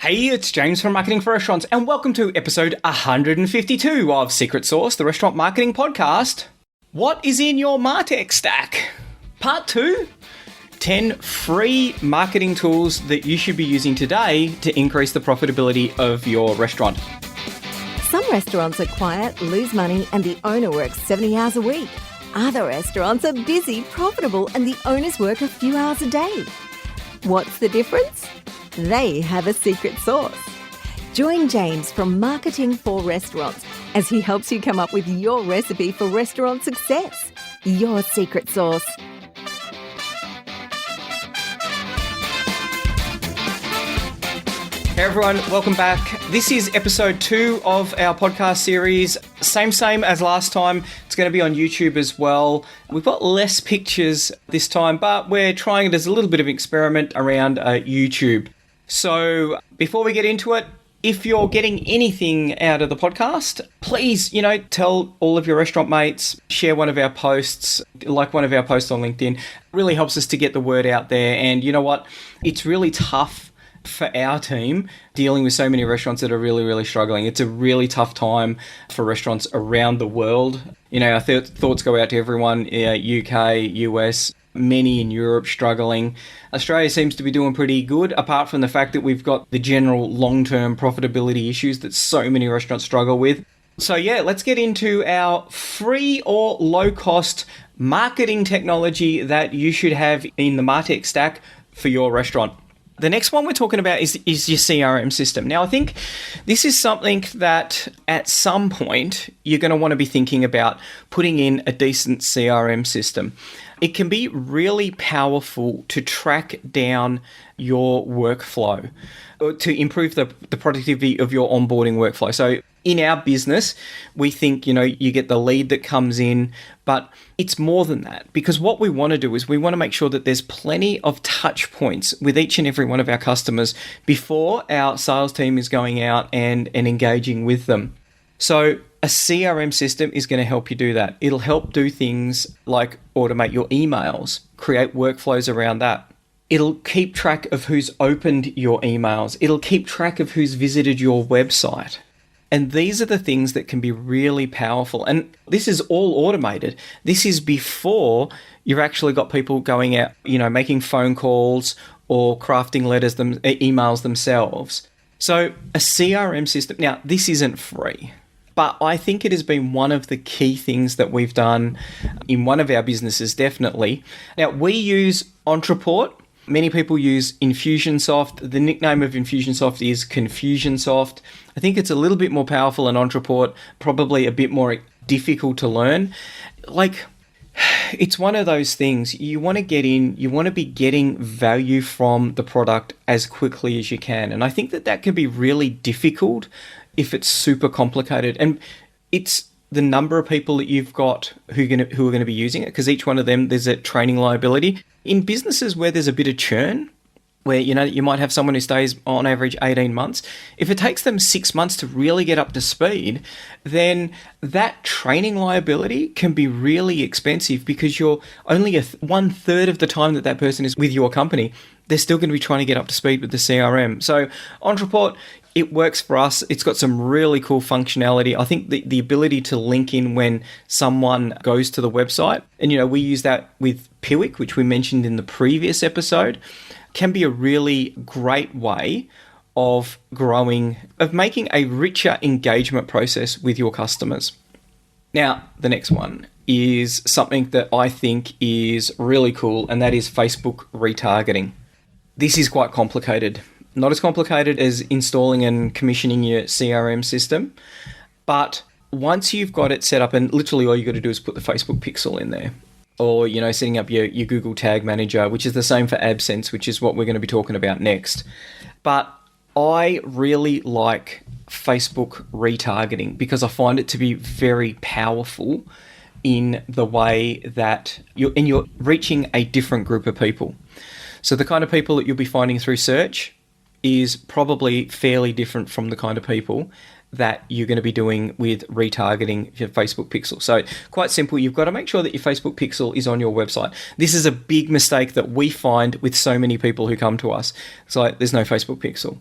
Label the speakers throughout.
Speaker 1: Hey, it's James from Marketing for Restaurants, and welcome to episode 152 of Secret Sauce, the restaurant marketing podcast. What is in your MarTech stack? Part 2, 10 free marketing tools that you should be using today to increase the profitability of your restaurant.
Speaker 2: Some restaurants are quiet, lose money, and the owner works 70 hours a week. Other restaurants are busy, profitable, and the owners work a few hours a day. What's the difference? They have a secret sauce. Join James from Marketing for Restaurants as he helps you come up with your recipe for restaurant success. Your secret sauce.
Speaker 1: Hey everyone, welcome back. This is episode 2 of our podcast series. Same as last time. It's going to be on YouTube as well. We've got less pictures this time, but we're trying it as a little bit of an experiment around YouTube. So before we get into it, if you're getting anything out of the podcast, please, tell all of your restaurant mates, share one of our posts, like one of our posts on LinkedIn. It really helps us to get the word out there. And you know what? It's really tough for our team dealing with so many restaurants that are really struggling. It's a really tough time for restaurants around the world. Our thoughts go out to everyone, UK, US, many in Europe struggling. Australia seems to be doing pretty good, apart from the fact that we've got the general long-term profitability issues that so many restaurants struggle with. So let's get into our free or low-cost marketing technology that you should have in the MarTech stack for your restaurant. The next one we're talking about is your CRM system. Now, I think this is something that at some point you're going to want to be thinking about putting in a decent CRM system. It can be really powerful to track down your workflow, to improve the productivity of your onboarding workflow. So in our business, we think, you get the lead that comes in, but it's more than that, because what we want to do is we want to make sure that there's plenty of touch points with each and every one of our customers before our sales team is going out and engaging with them. So a CRM system is going to help you do that. It'll help do things like automate your emails, create workflows around that. It'll keep track of who's opened your emails. It'll keep track of who's visited your website. And these are the things that can be really powerful. And this is all automated. This is before you've actually got people going out, making phone calls or crafting emails themselves. So a CRM system, now this isn't free, but I think it has been one of the key things that we've done in one of our businesses, definitely. Now, we use Ontraport. Many people use Infusionsoft. The nickname of Infusionsoft is Confusionsoft. I think it's a little bit more powerful than Ontraport, probably a bit more difficult to learn. It's one of those things. You want to get in, you want to be getting value from the product as quickly as you can. And I think that can be really difficult if it's super complicated. And it's the number of people that you've got who are going to be using it, because each one of them, there's a training liability. In businesses where there's a bit of churn, where you might have someone who stays on average 18 months, if it takes them 6 months to really get up to speed, then that training liability can be really expensive, because you're only 1/3 of the time that person is with your company, they're still going to be trying to get up to speed with the CRM. So Ontraport, it works for us. It's got some really cool functionality. I think the ability to link in when someone goes to the website, and we use that with Piwik, which we mentioned in the previous episode, can be a really great way of making a richer engagement process with your customers. Now, the next one is something that I think is really cool, and that is Facebook retargeting. This is quite complicated. Not as complicated as installing and commissioning your CRM system, but once you've got it set up, and literally all you got to do is put the Facebook pixel in there, or setting up your Google Tag Manager, which is the same for AdSense, which is what we're going to be talking about next. But I really like Facebook retargeting because I find it to be very powerful in the way that you're reaching a different group of people. So the kind of people that you'll be finding through search is probably fairly different from the kind of people that you're going to be doing with retargeting your Facebook pixel. So quite simple, you've got to make sure that your Facebook pixel is on your website. This is a big mistake that we find with so many people who come to us. It's like, there's no Facebook pixel.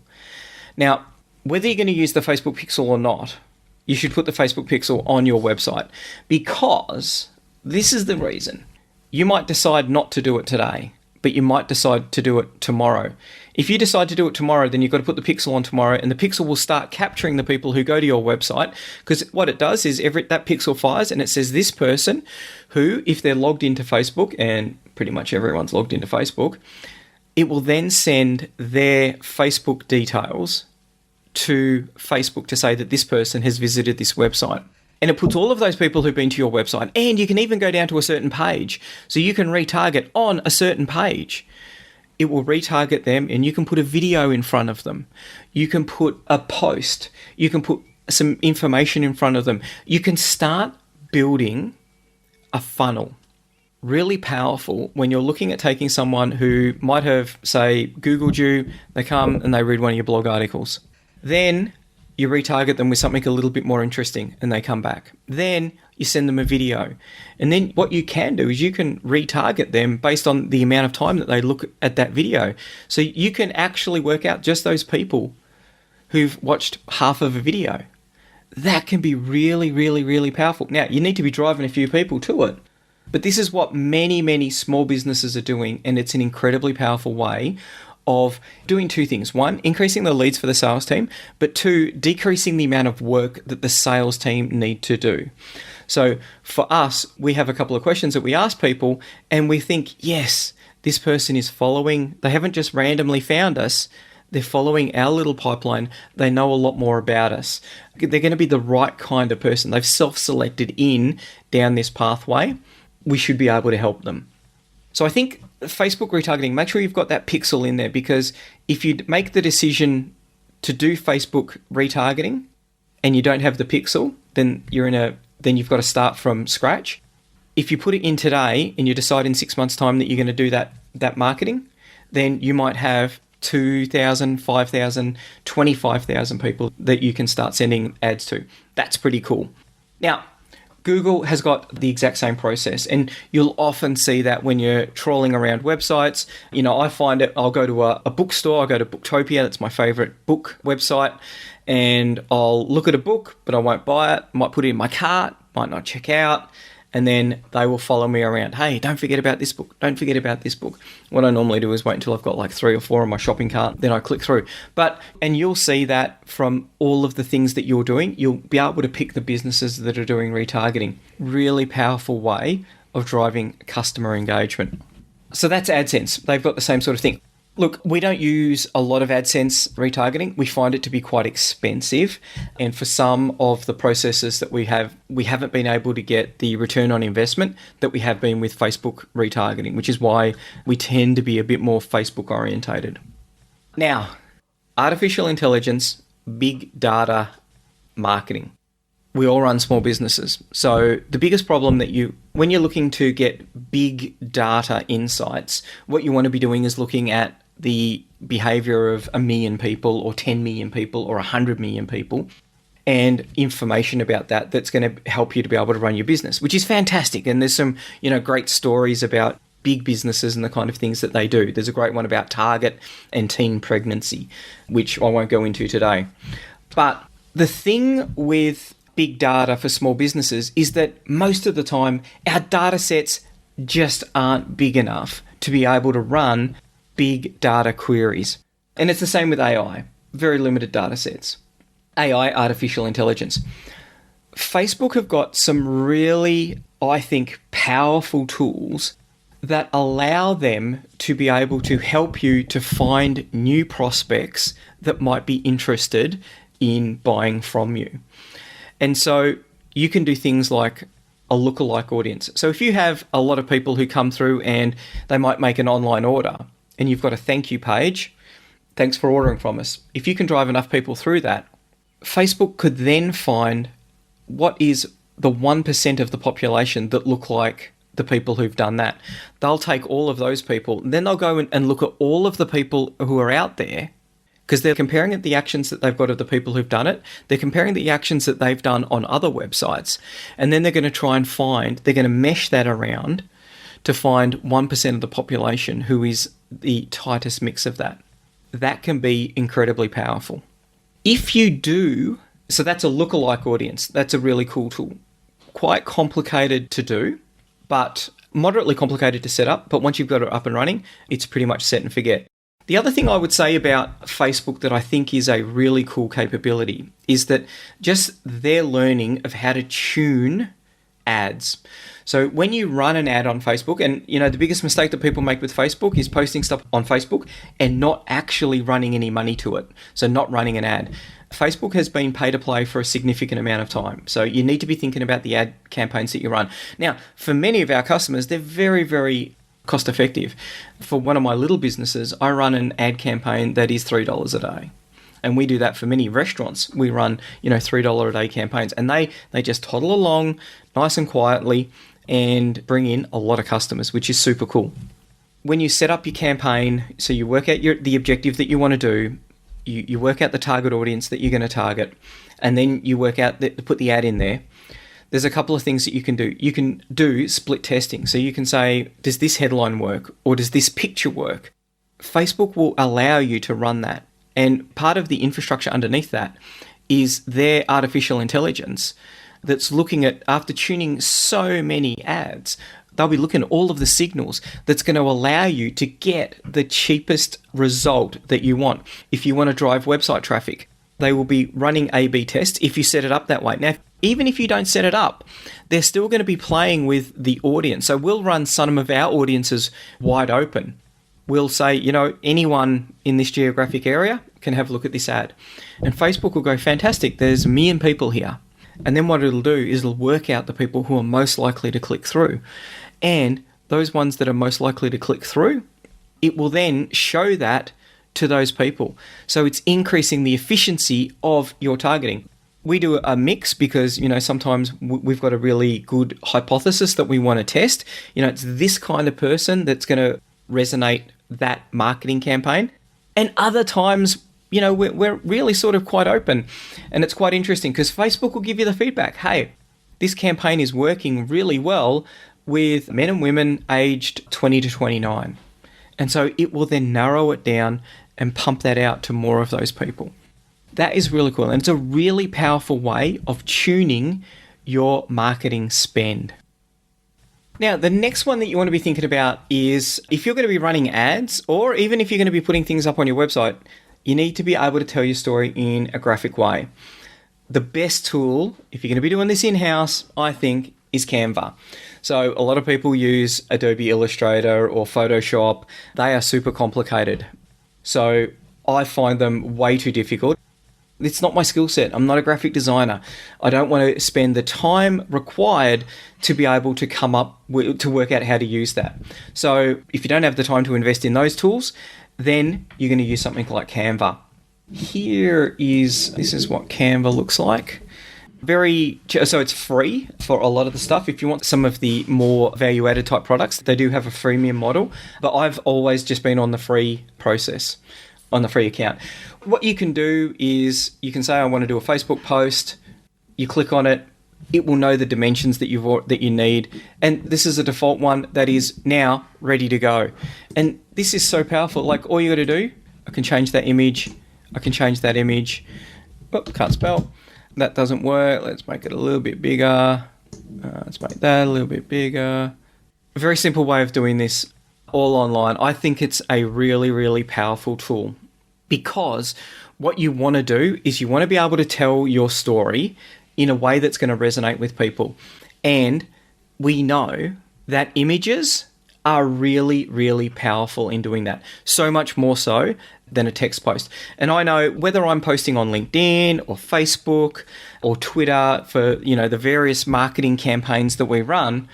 Speaker 1: Now, whether you're going to use the Facebook pixel or not, you should put the Facebook pixel on your website, because this is the reason. You might decide not to do it today, but you might decide to do it tomorrow. If you decide to do it tomorrow, then you've got to put the pixel on tomorrow, and the pixel will start capturing the people who go to your website, because what it does is that pixel fires and it says this person who, if they're logged into Facebook, and pretty much everyone's logged into Facebook, it will then send their Facebook details to Facebook to say that this person has visited this website. And it puts all of those people who've been to your website, and you can even go down to a certain page. So you can retarget on a certain page. It will retarget them, and you can put a video in front of them. You can put a post. You can put some information in front of them. You can start building a funnel. Really powerful when you're looking at taking someone who might have, say, Googled you, they come and they read one of your blog articles. Then you retarget them with something a little bit more interesting and they come back. Then you send them a video. And then what you can do is you can retarget them based on the amount of time that they look at that video. So you can actually work out just those people who've watched half of a video. That can be really, really, really powerful. Now, you need to be driving a few people to it. But this is what many, many small businesses are doing, and it's an incredibly powerful way of doing two things. One, increasing the leads for the sales team, but two, decreasing the amount of work that the sales team need to do. So for us, we have a couple of questions that we ask people, and we think, yes, this person is following. They haven't just randomly found us. They're following our little pipeline. They know a lot more about us. They're going to be the right kind of person. They've self-selected in down this pathway. We should be able to help them. So I think Facebook retargeting, make sure you've got that pixel in there, because if you make the decision to do Facebook retargeting and you don't have the pixel, then then you've got to start from scratch. If you put it in today and you decide in 6 months' time that you're going to do that marketing, then you might have 2,000, 5,000, 25,000 people that you can start sending ads to. That's pretty cool. Now, Google has got the exact same process, and you'll often see that when you're trawling around websites. I find it, I'll go to a bookstore, I'll go to Booktopia, that's my favorite book website, and I'll look at a book, but I won't buy it, might put it in my cart, might not check out, and then they will follow me around. Hey, don't forget about this book. Don't forget about this book. What I normally do is wait until I've got like 3 or 4 on my shopping cart, then I click through. And you'll see that from all of the things that you're doing, you'll be able to pick the businesses that are doing retargeting. Really powerful way of driving customer engagement. So that's AdSense. They've got the same sort of thing. Look, we don't use a lot of AdSense retargeting. We find it to be quite expensive. And for some of the processes that we haven't been able to get the return on investment that we have been with Facebook retargeting, which is why we tend to be a bit more Facebook orientated. Now, artificial intelligence, big data marketing. We all run small businesses. So the biggest problem when you're looking to get big data insights, what you want to be doing is looking at the behavior of 1 million people or 10 million people or 100 million people, and information about that's going to help you to be able to run your business, which is fantastic. And there's some, great stories about big businesses and the kind of things that they do. There's a great one about Target and teen pregnancy, which I won't go into today. But the thing with big data for small businesses is that most of the time our data sets just aren't big enough to be able to run big data queries. And it's the same with AI, very limited data sets. AI, artificial intelligence. Facebook have got some really, I think, powerful tools that allow them to be able to help you to find new prospects that might be interested in buying from you. And so you can do things like a lookalike audience. So if you have a lot of people who come through and they might make an online order and you've got a thank you page, thanks for ordering from us. If you can drive enough people through that, Facebook could then find what is the 1% of the population that look like the people who've done that. They'll take all of those people, then they'll go and look at all of the people who are out there, because they're comparing the actions that they've got of the people who've done it. They're comparing the actions that they've done on other websites. And then they're going to try and they're going to mesh that around to find 1% of the population who is the tightest mix of that. That can be incredibly powerful. If you do, so that's a lookalike audience. That's a really cool tool. Quite complicated to do, but moderately complicated to set up. But once you've got it up and running, it's pretty much set and forget. The other thing I would say about Facebook that I think is a really cool capability is that just their learning of how to tune ads. So when you run an ad on Facebook, and the biggest mistake that people make with Facebook is posting stuff on Facebook and not actually running any money to it. So not running an ad. Facebook has been pay to play for a significant amount of time. So you need to be thinking about the ad campaigns that you run. Now, for many of our customers, they're very, very cost effective. For one of my little businesses, I run an ad campaign that is $3 a day. And we do that for many restaurants. We run, $3 a day campaigns, and they just toddle along nice and quietly and bring in a lot of customers, which is super cool. When you set up your campaign, so you work out the objective that you want to do, you work out the target audience that you're going to target, and then you work out put the ad in there. There's a couple of things that you can do. You can do split testing. So you can say, does this headline work or does this picture work? Facebook will allow you to run that. And part of the infrastructure underneath that is their artificial intelligence that's looking at, after tuning so many ads, they'll be looking at all of the signals that's going to allow you to get the cheapest result that you want. If you want to drive website traffic, they will be running A/B tests if you set it up that way. Now, even if you don't set it up, they're still going to be playing with the audience. So we'll run some of our audiences wide open. We'll say, anyone in this geographic area can have a look at this ad. And Facebook will go, fantastic, there's 1 million people here. And then what it'll do is it'll work out the people who are most likely to click through. And those ones that are most likely to click through, it will then show that to those people. So it's increasing the efficiency of your targeting. We do a mix because, sometimes we've got a really good hypothesis that we want to test. It's this kind of person that's going to resonate that marketing campaign. And other times, we're really sort of quite open. And it's quite interesting because Facebook will give you the feedback. Hey, this campaign is working really well with men and women aged 20 to 29. And so it will then narrow it down and pump that out to more of those people. That is really cool. And it's a really powerful way of tuning your marketing spend. Now, the next one that you want to be thinking about is if you're going to be running ads, or even if you're going to be putting things up on your website, you need to be able to tell your story in a graphic way. The best tool, if you're going to be doing this in-house, I think, is Canva. So a lot of people use Adobe Illustrator or Photoshop. They are super complicated. So I find them way too difficult. It's not my skill set. I'm not a graphic designer. I don't want to spend the time required to be able to come up with, to work out how to use that. So if you don't have the time to invest in those tools, then you're going to use something like Canva. This is what Canva looks like. So it's free for a lot of the stuff. If you want some of the more value-added type products, they do have a freemium model, but I've always just been on the free process, on the free account. What you can do is you can say, I want to do a Facebook post. You click on it. It will know the dimensions that you need. And this is a default one that is now ready to go. And this is so powerful. Like all you got to do, I can change that image. I can change that image. Oh, can't spell. That doesn't work. Let's make it a little bit bigger. Let's make that a little bit bigger. A very simple way of doing this, all online. I think it's a really, really powerful tool because what you want to do is you want to be able to tell your story in a way that's going to resonate with people. And we know that images are really, really powerful in doing that. So much more so than a text post. And I know whether I'm posting on LinkedIn or Facebook or Twitter for, the various marketing campaigns that we run,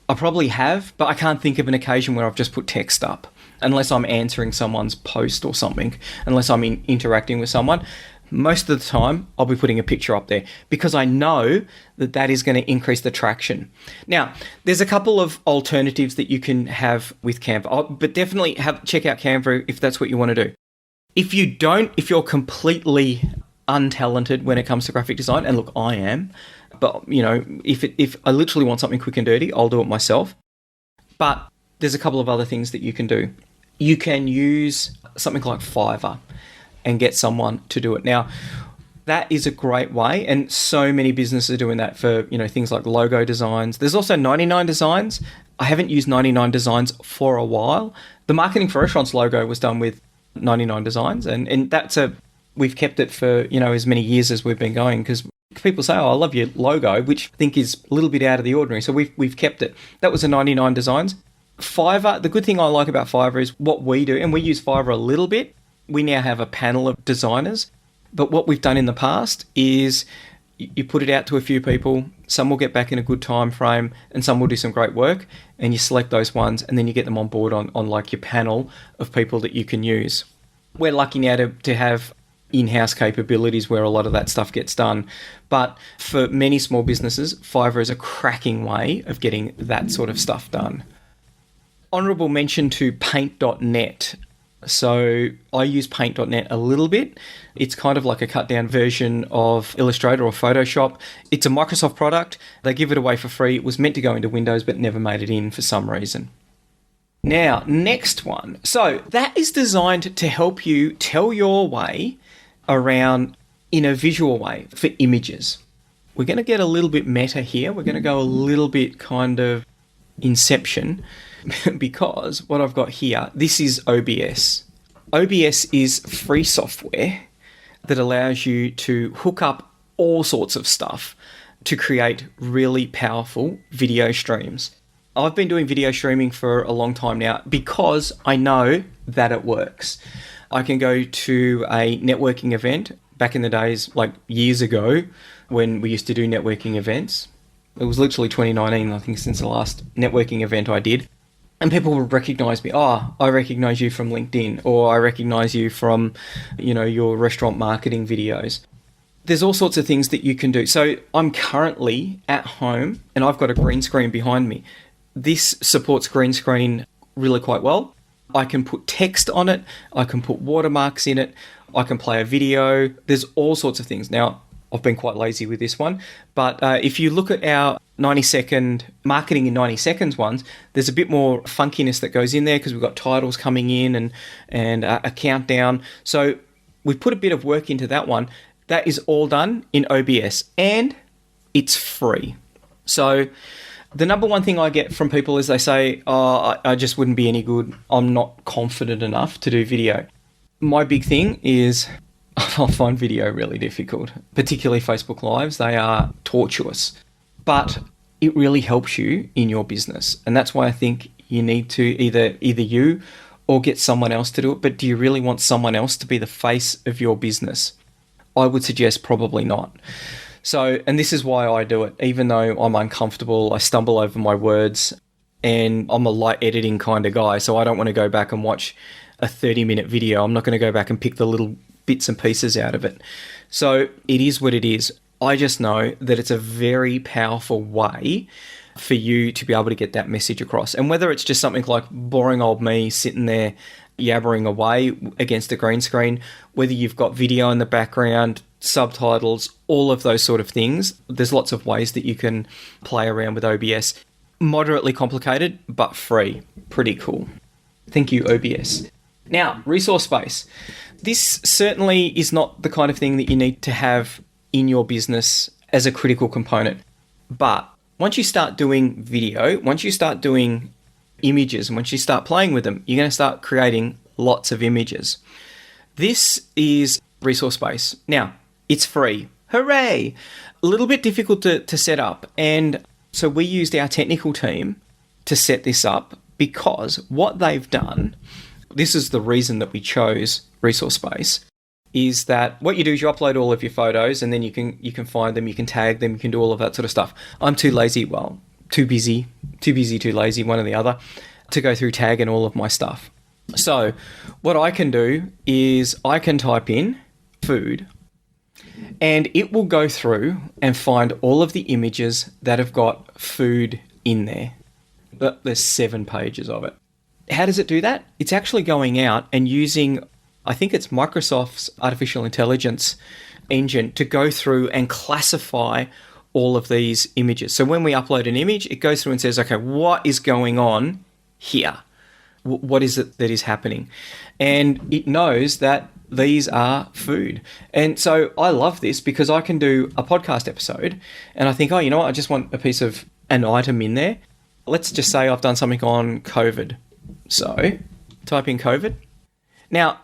Speaker 1: I probably have, but I can't think of an occasion where I've just put text up unless I'm answering someone's post or something, unless I'm interacting with someone. Most of the time, I'll be putting a picture up there because I know that is going to increase the traction. Now, there's a couple of alternatives that you can have with Canva, but definitely check out Canva if that's what you want to do. If you're completely untalented when it comes to graphic design, and look, I am, but if I literally want something quick and dirty, I'll do it myself. But there's a couple of other things that you can do. You can use something like Fiverr and get someone to do it. Now, That is a great way, and so many businesses are doing that for, things like logo designs. There's also 99 Designs. I haven't used 99 Designs for a while. The Marketing for Restaurants logo was done with 99 Designs, and we've kept it for, as many years as we've been going, because people say, oh, I love your logo, which I think is a little bit out of the ordinary. So we've kept it. That was a 99 Designs. Fiverr, the good thing I like about Fiverr is what we do, and we use Fiverr a little bit. We now have a panel of designers. But what we've done in the past is you put it out to a few people, some will get back in a good time frame, and some will do some great work, and you select those ones, and then you get them on board on like your panel of people that you can use. We're lucky now to have in-house capabilities where a lot of that stuff gets done. But for many small businesses, Fiverr is a cracking way of getting that sort of stuff done. Honourable mention to paint.net. So I use paint.net a little bit. It's kind of like a cut down version of Illustrator or Photoshop. It's a Microsoft product. They give it away for free. It was meant to go into Windows, but never made it in for some reason. Now, next one. So that is designed to help you tell your way around in a visual way for images. We're going to get a little bit meta here. We're going to go a little bit kind of Inception. Because what I've got here, this is OBS. OBS is free software that allows you to hook up all sorts of stuff to create really powerful video streams. I've been doing video streaming for a long time now because I know that it works. I can go to a networking event back in the days, like years ago, when we used to do networking events. It was literally 2019, I think, since the last networking event I did. And people would recognize me. Oh, I recognize you from LinkedIn, or I recognize you from, your restaurant marketing videos. There's all sorts of things that you can do. So I'm currently at home and I've got a green screen behind me. This supports green screen really quite well. I can put text on it. I can put watermarks in it. I can play a video. There's all sorts of things. Now, I've been quite lazy with this one, but if you look at our 90-second marketing in 90 seconds ones, there's a bit more funkiness that goes in there because we've got titles coming in and a countdown. So we put a bit of work into that one. That is all done in OBS and it's free. So the number one thing I get from people is they say, oh, I just wouldn't be any good. I'm not confident enough to do video. My big thing is I find video really difficult, particularly Facebook Lives. They are tortuous, but it really helps you in your business. And that's why I think you need to either you or get someone else to do it. But do you really want someone else to be the face of your business? I would suggest probably not. So, and this is why I do it. Even though I'm uncomfortable, I stumble over my words, and I'm a light editing kind of guy. So I don't want to go back and watch a 30-minute video. I'm not going to go back and pick the little bits and pieces out of it. So it is what it is. I just know that it's a very powerful way for you to be able to get that message across. And whether it's just something like boring old me sitting there yabbering away against a green screen, whether you've got video in the background, subtitles, all of those sort of things, there's lots of ways that you can play around with OBS. Moderately complicated, but free. Pretty cool. Thank you, OBS. Now, resource space. This certainly is not the kind of thing that you need to have in your business as a critical component. But once you start doing video, once you start doing images, and once you start playing with them, you're going to start creating lots of images. This is resource space. Now, it's free. Hooray! A little bit difficult to set up. And so we used our technical team to set this up because what they've done, this is the reason that we chose resource space, is that what you do is you upload all of your photos and then you can find them, you can tag them, you can do all of that sort of stuff. I'm too lazy, too busy, too lazy, one or the other, to go through tagging all of my stuff. So what I can do is I can type in food and it will go through and find all of the images that have got food in there. There's 7 pages of it. How does it do that? It's actually going out and using, I think it's Microsoft's artificial intelligence engine to go through and classify all of these images. So when we upload an image, it goes through and says, okay, what is going on here? What is it that is happening? And it knows that these are food. And so I love this because I can do a podcast episode and I think, oh, you know what? I just want a piece of an item in there. Let's just say I've done something on COVID. So type in COVID. Now,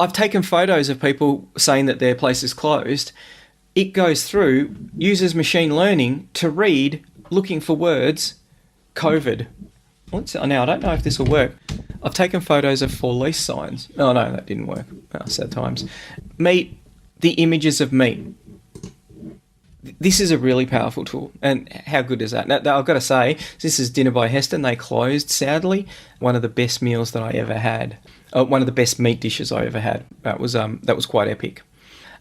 Speaker 1: I've taken photos of people saying that their place is closed. It goes through, uses machine learning to read, looking for words, COVID. Now, I don't know if this will work. I've taken photos of for lease signs. Oh, no, that didn't work. Oh, sad times. Meat, the images of meat. This is a really powerful tool. And how good is that? Now, I've got to say, this is Dinner by Heston. They closed, sadly. One of the best meals that I ever had. One of the best meat dishes I ever had. That was quite epic.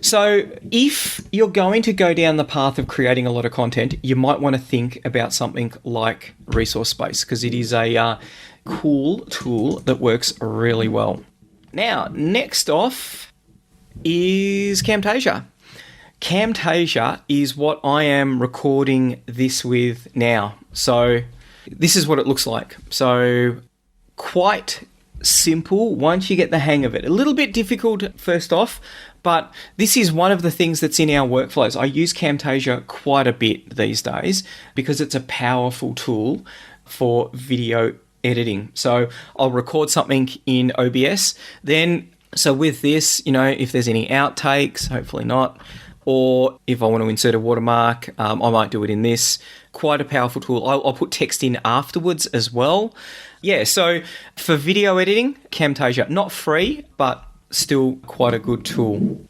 Speaker 1: So if you're going to go down the path of creating a lot of content, you might want to think about something like Resource Space because it is a cool tool that works really well. Now, next off is Camtasia. Camtasia is what I am recording this with now. So this is what it looks like. So quite simple once you get the hang of it. A little bit difficult first off, but this is one of the things that's in our workflows. I use Camtasia quite a bit these days because it's a powerful tool for video editing. So I'll record something in OBS. So with this, if there's any outtakes, hopefully not, or if I want to insert a watermark, I might do it in this. Quite a powerful tool. I'll put text in afterwards as well. Yeah, so for video editing, Camtasia, not free, but still quite a good tool.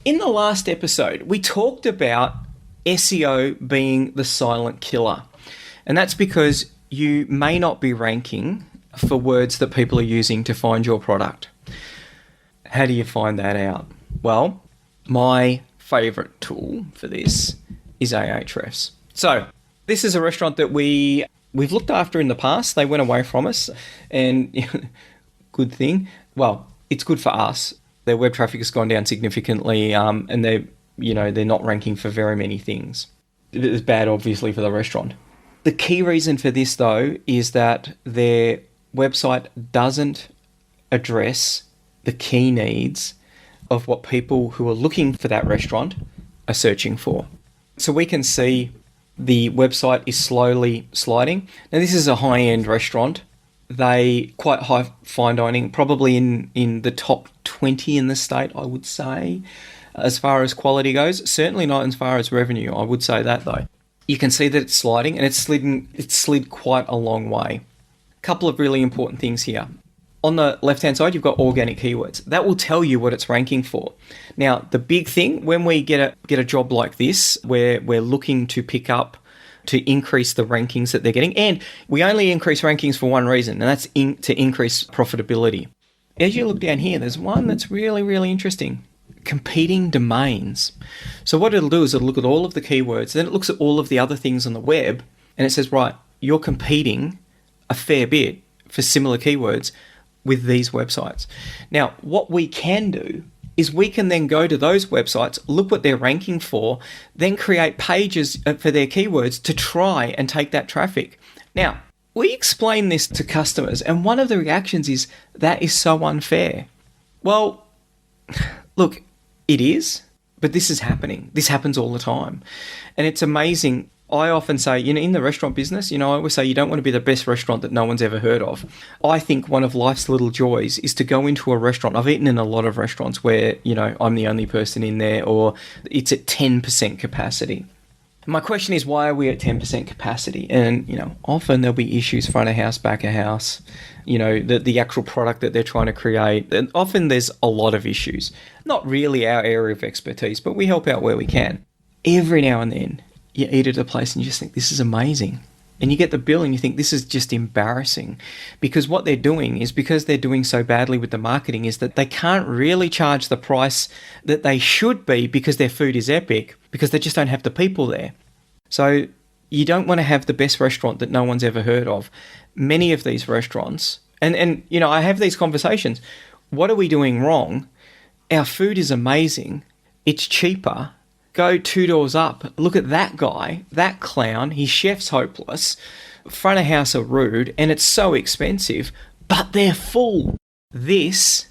Speaker 1: In the last episode, we talked about SEO being the silent killer. And that's because you may not be ranking for words that people are using to find your product. How do you find that out? Well, my favorite tool for this is AHrefs. So this is a restaurant that we've looked after in the past. They went away from us and good thing. Well, it's good for us. Their web traffic has gone down significantly and they're not ranking for very many things. It's bad, obviously, for the restaurant. The key reason for this, though, is that their website doesn't address the key needs of what people who are looking for that restaurant are searching for. So we can see the website is slowly sliding. Now, this is a high-end restaurant. They quite high fine dining, probably in the top 20 in the state, I would say, as far as quality goes. Certainly not as far as revenue, I would say that, though. You can see that it's sliding, and it's slid quite a long way. A couple of really important things here. On the left-hand side, you've got organic keywords. That will tell you what it's ranking for. Now, the big thing, when we get a job like this, where we're looking to pick up to increase the rankings that they're getting, and we only increase rankings for one reason, and that's to increase profitability. As you look down here, there's one that's really, really interesting. Competing domains. So what it'll do is it'll look at all of the keywords, then it looks at all of the other things on the web, and it says, right, you're competing a fair bit for similar keywords with these websites. Now, what we can do is we can then go to those websites, look what they're ranking for, then create pages for their keywords to try and take that traffic. Now, we explain this to customers, and one of the reactions is, that is so unfair. Well, look, it is, but this is happening. This happens all the time. And it's amazing. I often say, in the restaurant business, I always say you don't want to be the best restaurant that no one's ever heard of. I think one of life's little joys is to go into a restaurant. I've eaten in a lot of restaurants where, I'm the only person in there, or it's at 10% capacity. My question is, why are we at 10% capacity? And, often there'll be issues front of house, back of house, the actual product that they're trying to create. And often there's a lot of issues. Not really our area of expertise, but we help out where we can. Every now and then, you eat at a place and you just think, this is amazing. And you get the bill and you think, this is just embarrassing. Because what they're doing is, because they're doing so badly with the marketing, is that they can't really charge the price that they should be because their food is epic, because they just don't have the people there. So you don't want to have the best restaurant that no one's ever heard of. Many of these restaurants, and I have these conversations. What are we doing wrong? Our food is amazing. It's cheaper. Go 2 doors up, look at that guy, that clown, his chef's hopeless, front of house are rude, and it's so expensive, but they're full. This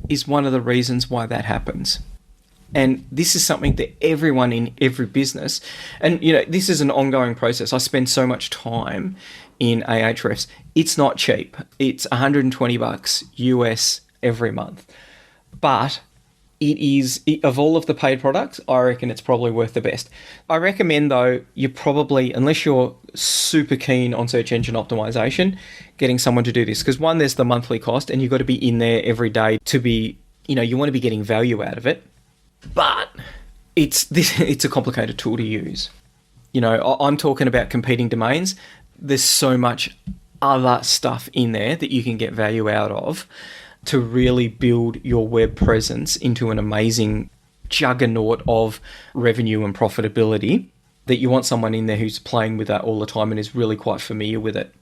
Speaker 1: is one of the reasons why that happens. And this is something that everyone in every business, and this is an ongoing process. I spend so much time in AHrefs. It's not cheap. It's $120 US every month. But it is, of all of the paid products, I reckon it's probably worth the best. I recommend, though, you probably, unless you're super keen on search engine optimization, getting someone to do this. Because one, there's the monthly cost, and you've got to be in there every day to be, you want to be getting value out of it. But it's a complicated tool to use. I'm talking about competing domains. There's so much other stuff in there that you can get value out of to really build your web presence into an amazing juggernaut of revenue and profitability, that you want someone in there who's playing with that all the time and is really quite familiar with it.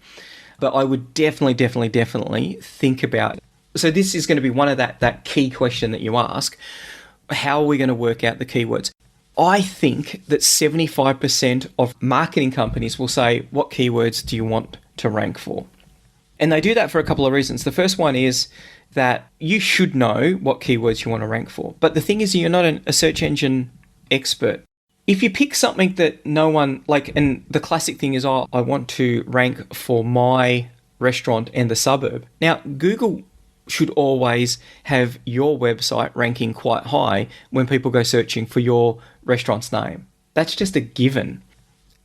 Speaker 1: But I would definitely think about, so this is going to be one of that key question that you ask, how are we going to work out the keywords? I think that 75% of marketing companies will say, what keywords do you want to rank for? And they do that for a couple of reasons. The first one is that you should know what keywords you want to rank for. But the thing is, you're not a search engine expert. If you pick something that no one, and the classic thing is, I want to rank for my restaurant and the suburb. Now, Google should always have your website ranking quite high when people go searching for your restaurant's name. That's just a given.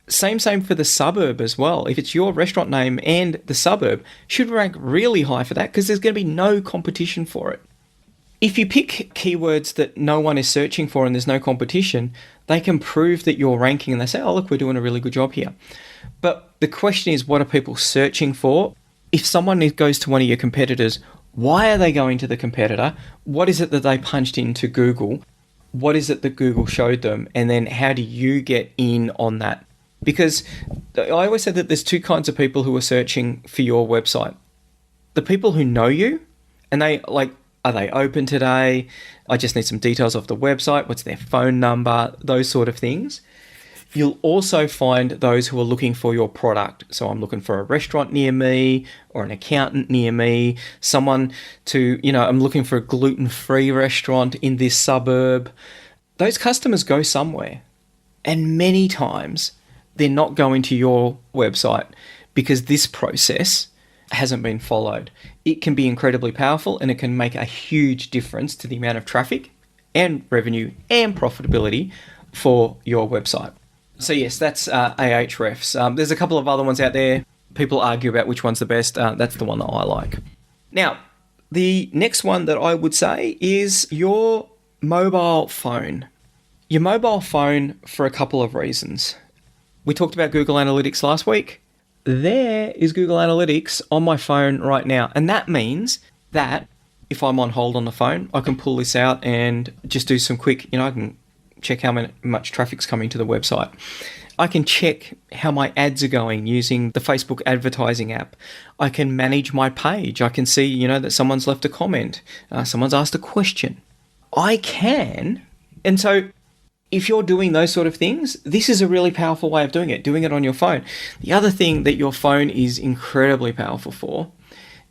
Speaker 1: Same for the suburb as well. If it's your restaurant name and the suburb, should rank really high for that, because there's going to be no competition for it. If you pick keywords that no one is searching for and there's no competition, they can prove that you're ranking and they say, oh, look, we're doing a really good job here. But the question is, what are people searching for? If someone goes to one of your competitors, why are they going to the competitor? What is it that they punched into Google? What is it that Google showed them? And then how do you get in on that? Because I always say that there's two kinds of people who are searching for your website. The people who know you, and they are they open today? I just need some details of the website. What's their phone number? Those sort of things. You'll also find those who are looking for your product. So I'm looking for a restaurant near me or an accountant near me, someone to, I'm looking for a gluten-free restaurant in this suburb. Those customers go somewhere. And many times they're not going to your website because this process hasn't been followed. It can be incredibly powerful and it can make a huge difference to the amount of traffic and revenue and profitability for your website. So yes, that's AHrefs. There's a couple of other ones out there. People argue about which one's the best. That's the one that I like. Now, the next one that I would say is your mobile phone. Your mobile phone, for a couple of reasons. We talked about Google Analytics last week. There is Google Analytics on my phone right now. And that means that if I'm on hold on the phone, I can pull this out and just do some quick, I can check how much traffic's coming to the website. I can check how my ads are going using the Facebook advertising app. I can manage my page. I can see, that someone's left a comment. Someone's asked a question. I can. And so if you're doing those sort of things, this is a really powerful way of doing it on your phone. The other thing that your phone is incredibly powerful for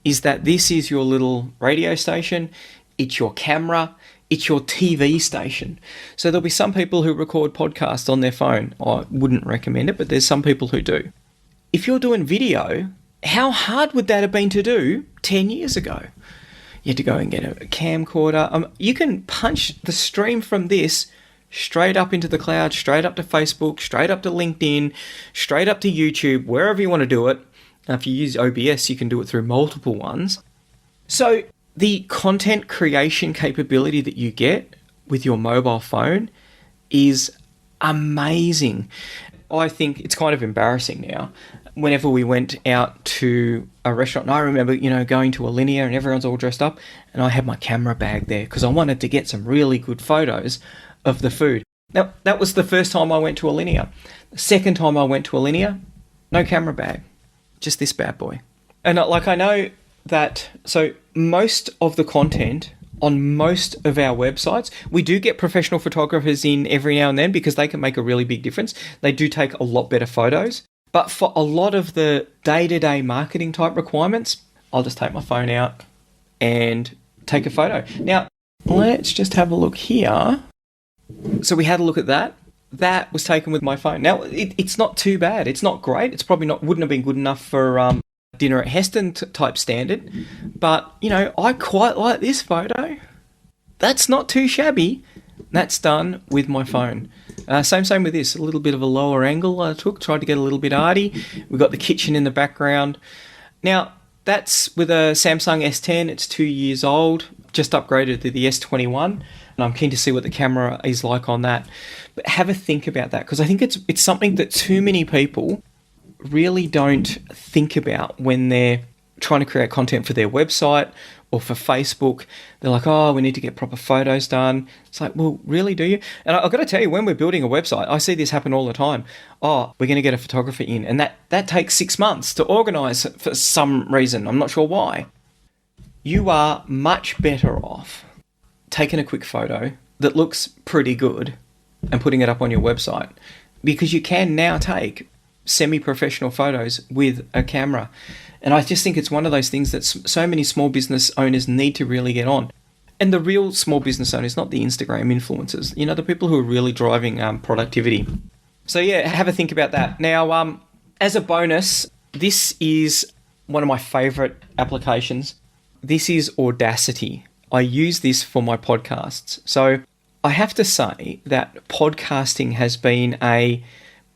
Speaker 1: is that this is your little radio station. It's your camera. It's your TV station. So there'll be some people who record podcasts on their phone. I wouldn't recommend it, but there's some people who do. If you're doing video, how hard would that have been to do 10 years ago? You had to go and get a camcorder. You can punch the stream from this straight up into the cloud, straight up to Facebook, straight up to LinkedIn, straight up to YouTube, wherever you want to do it. Now, if you use OBS, you can do it through multiple ones. So the content creation capability that you get with your mobile phone is amazing. I think it's kind of embarrassing now. Whenever we went out to a restaurant, and I remember, going to Alinea and everyone's all dressed up, and I had my camera bag there because I wanted to get some really good photos of the food. Now, that was the first time I went to Alinea. The second time I went to Alinea, no camera bag, just this bad boy. And I know that, so most of the content on most of our websites, we do get professional photographers in every now and then because they can make a really big difference. They do take a lot better photos. But for a lot of the day-to-day marketing type requirements, I'll just take my phone out and take a photo. Now, let's just have a look here. So we had a look at that. That was taken with my phone. Now, it's not too bad. It's not great. It's probably wouldn't have been good enough for dinner at Heston type standard. But, I quite like this photo. That's not too shabby. That's done with my phone. Same with this. A little bit of a lower angle I tried to get a little bit arty. We've got the kitchen in the background. Now, that's with a Samsung S10. It's 2 years old. Just upgraded to the S21. And I'm keen to see what the camera is like on that. But have a think about that, because I think it's something that too many people really don't think about when they're trying to create content for their website or for Facebook. They're like, oh, we need to get proper photos done. It's like, well, really, do you? And I've got to tell you, when we're building a website, I see this happen all the time. Oh, we're going to get a photographer in, and that takes 6 months to organise for some reason. I'm not sure why. You are much better off taking a quick photo that looks pretty good and putting it up on your website, because you can now take semi-professional photos with a camera. And I just think it's one of those things that so many small business owners need to really get on. And the real small business owners, not the Instagram influencers, the people who are really driving productivity. So yeah, have a think about that. Now, as a bonus, this is one of my favorite applications. This is Audacity. I use this for my podcasts. So I have to say that podcasting has been a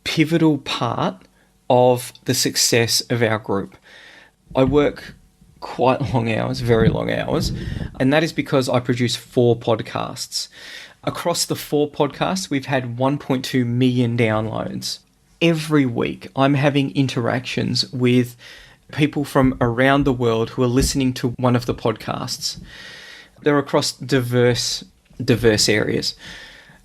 Speaker 1: pivotal part of the success of our group. I work quite long hours, very long hours, and that is because I produce 4 podcasts. Across the 4 podcasts, we've had 1.2 million downloads. Every week, I'm having interactions with people from around the world who are listening to one of the podcasts. They're across diverse areas.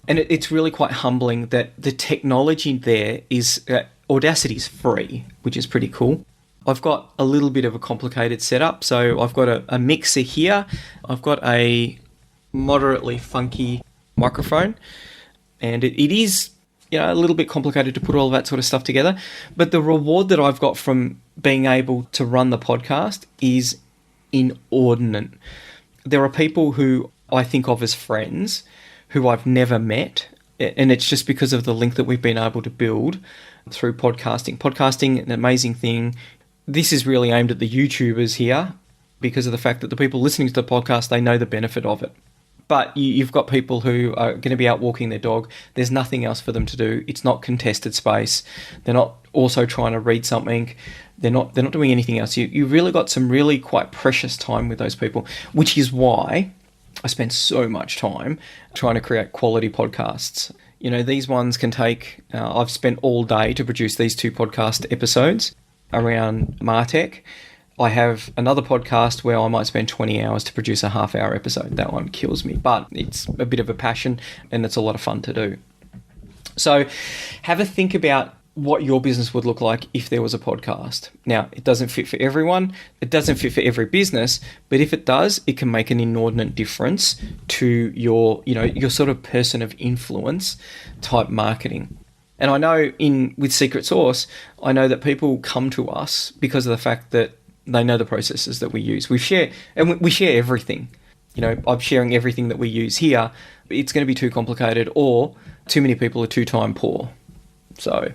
Speaker 1: And it's really quite humbling that the technology there is, Audacity is free, which is pretty cool. I've got a little bit of a complicated setup. So I've got a mixer here. I've got a moderately funky microphone. And it is, a little bit complicated to put all that sort of stuff together. But the reward that I've got from being able to run the podcast is inordinate. There are people who I think of as friends who I've never met, and it's just because of the link that we've been able to build through podcasting. Podcasting, an amazing thing. This is really aimed at the YouTubers here because of the fact that the people listening to the podcast, they know the benefit of it. But you've got people who are going to be out walking their dog. There's nothing else for them to do. It's not contested space. They're not also trying to read something. They're not doing anything else. You really got some really quite precious time with those people, which is why I spend so much time trying to create quality podcasts. These ones can take, I've spent all day to produce these 2 podcast episodes around MarTech. I have another podcast where I might spend 20 hours to produce a half-hour episode. That one kills me, but it's a bit of a passion and it's a lot of fun to do. So have a think about what your business would look like if there was a podcast. Now, it doesn't fit for everyone. It doesn't fit for every business, but if it does, it can make an inordinate difference to your sort of person of influence type marketing. And I know with Secret Sauce, I know that people come to us because of the fact that they know the processes that we use. We share everything. I'm sharing everything that we use here. It's going to be too complicated, or too many people are too time poor. So,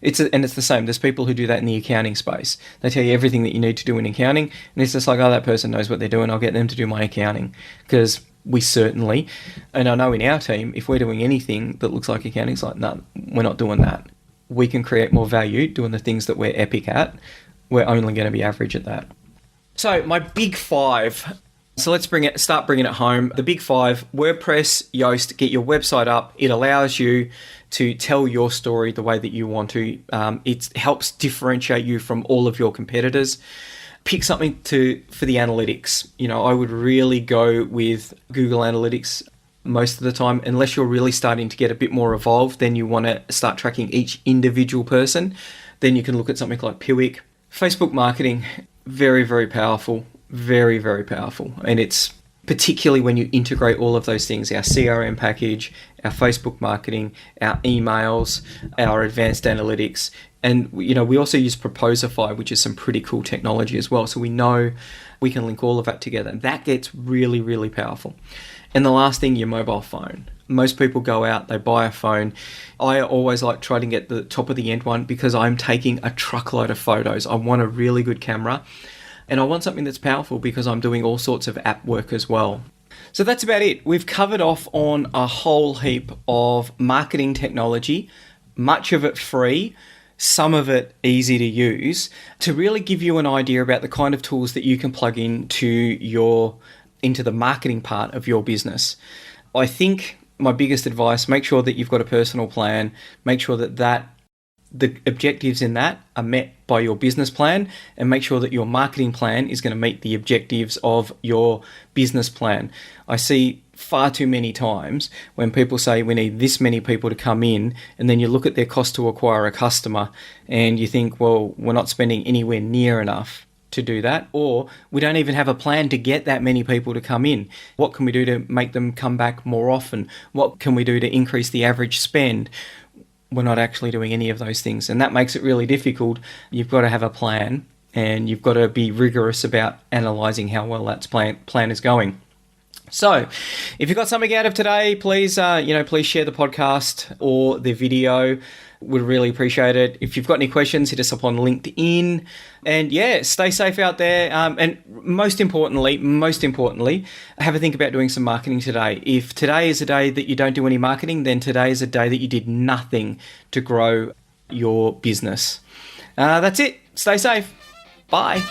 Speaker 1: it's the same. There's people who do that in the accounting space. They tell you everything that you need to do in accounting, and it's just like, oh, that person knows what they're doing. I'll get them to do my accounting. Because we certainly, and I know in our team, if we're doing anything that looks like accounting, it's like, no, we're not doing that. We can create more value doing the things that we're epic at. We're only going to be average at that. So my big 5. So let's start bringing it home. The big 5: WordPress, Yoast. Get your website up. It allows you to tell your story the way that you want to. It helps differentiate you from all of your competitors. Pick something for the analytics. I would really go with Google Analytics most of the time, unless you're really starting to get a bit more evolved. Then you want to start tracking each individual person. Then you can look at something like Facebook marketing. Very, very powerful. Very, very powerful. And it's particularly when you integrate all of those things, our CRM package, our Facebook marketing, our emails, our advanced analytics. And, we also use Proposify, which is some pretty cool technology as well. So we know we can link all of that together. That gets really, really powerful. And the last thing, your mobile phone. Most people go out, they buy a phone. I always like try to get the top of the end one because I'm taking a truckload of photos. I want a really good camera. And I want something that's powerful because I'm doing all sorts of app work as well. So that's about it. We've covered off on a whole heap of marketing technology, much of it free, some of it easy to use, to really give you an idea about the kind of tools that you can plug into the marketing part of your business. I think my biggest advice, make sure that you've got a personal plan, make sure that the objectives in that are met by your business plan, and make sure that your marketing plan is going to meet the objectives of your business plan. I see far too many times when people say we need this many people to come in, and then you look at their cost to acquire a customer and you think, well, we're not spending anywhere near enough to do that, or we don't even have a plan to get that many people to come in. What can we do to make them come back more often? What can we do to increase the average spend? We're not actually doing any of those things, and that makes it really difficult. You've got to have a plan, and you've got to be rigorous about analysing how well that plan is going. So, if you got something out of today, please share the podcast or the video. Would really appreciate it. If you've got any questions, hit us up on LinkedIn. And stay safe out there. And most importantly, have a think about doing some marketing today. If today is a day that you don't do any marketing, then today is a day that you did nothing to grow your business. That's it. Stay safe. Bye.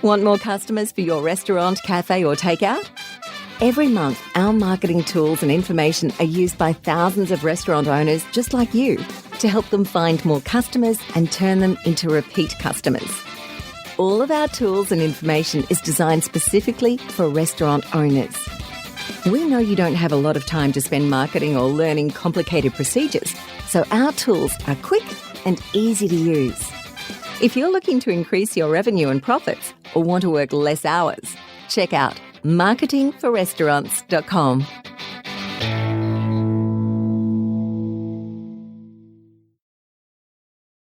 Speaker 2: Want more customers for your restaurant, cafe or takeout? Every month, our marketing tools and information are used by thousands of restaurant owners just like you to help them find more customers and turn them into repeat customers. All of our tools and information is designed specifically for restaurant owners. We know you don't have a lot of time to spend marketing or learning complicated procedures, so our tools are quick and easy to use. If you're looking to increase your revenue and profits or want to work less hours, check out marketingforrestaurants.com.